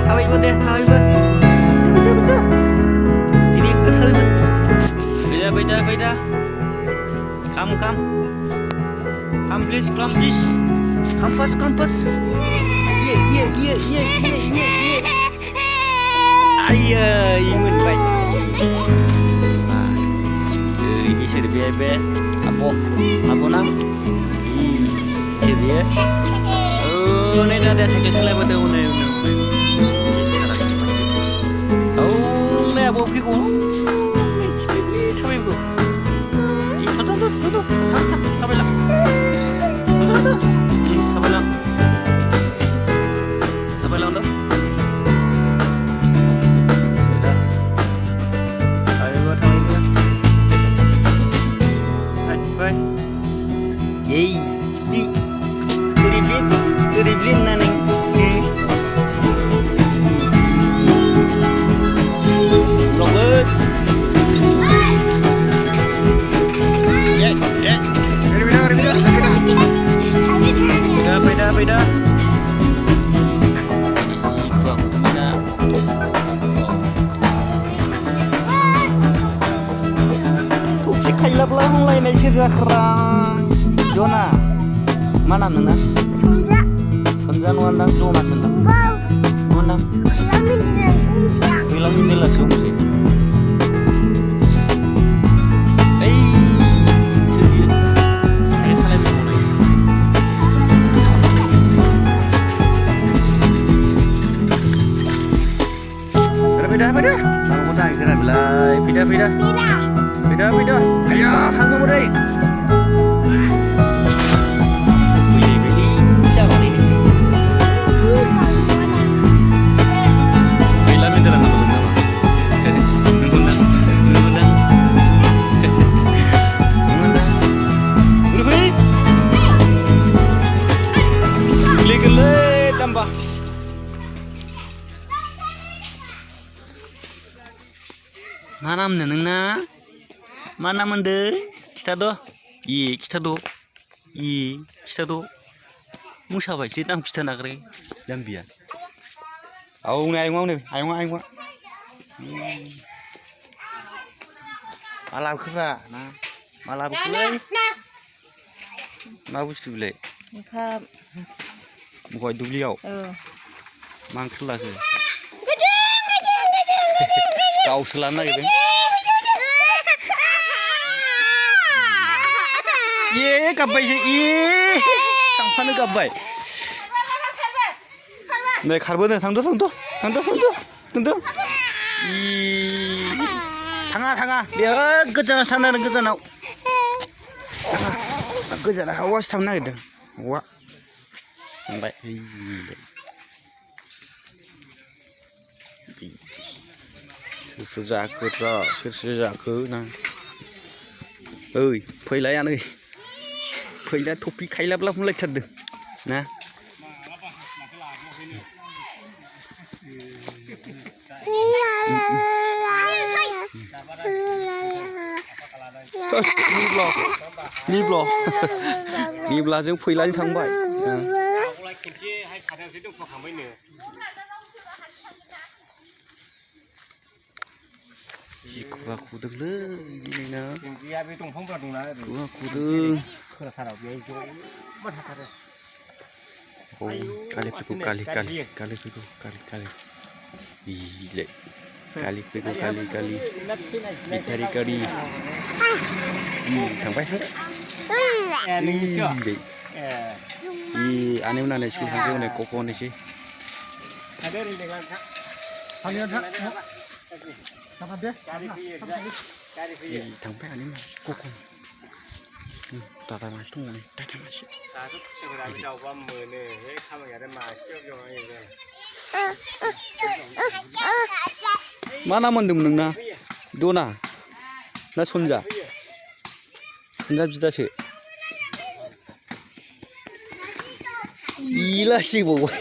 थाबायबो दे थाबायबो ini थाबायबो फैदा come please come fast iya ayo मोनबाय ini sir bebe apo nang sir ya oh ini ada sakit selai pada une oh ini apa piku थाबायबो Yey, jadi keribin naneng. Robert. Beda. Thukse khailabla honglainai sirjakra Jona mana nona Sonja nuandang Jona sendang nuandang bilang ini lah sungsi Beda. Bang Muda kira belai. Beda. Ayo, hanggu mudai. Beli. Siapa ini? Bila minta nama nama. Nungundang. Berapa? Gele tambah. Mana mana nengna mana mende kita do musa baik sih tam kita nak re lambian au ngai ngau nih ayo malah kera nah malah bukulai mau bukulai bukai dubliau mangkla ke kau selana gitu ye kabai sih ye थांफानो गाबबाय नै खारबोनो थांद' थाङा बेयो गोजानाव थांनो गोजानाव हौवासो थांनो नागिरदों हौवा थांबाय सोर जाखो ना ओइ फैलाया नै फैला टपि खायलाब्ला हमलायथारदों ना निब्लाजों फैलाजों थांबाय खुगा खुदोंलै दिनैना बे दंफांफोरा दंना खुगा खुदों खोनाथाराव बेयाव ज' माथाथारो कालि फैगौ बेटारि गारि थांबाय आनै मोनानै स्कुल थांसै हनै कक' होनोसै थांबाय आनै कक' दादा मासे दङ नै दादा मासे मा नाम होनदोंमोन नोंना दना ना सनजा बिदासो लाजिबावबाय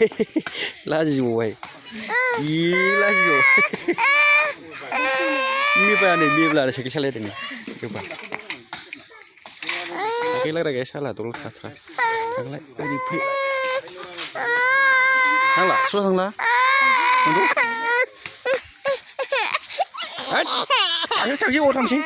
मेब्ला साइकेल सालायदों गोबा साइकेल रायगाय साला दल थाथ्रा थांलाय ओरै फै थांला सुला थांला नंगौ थांसै अ थांसै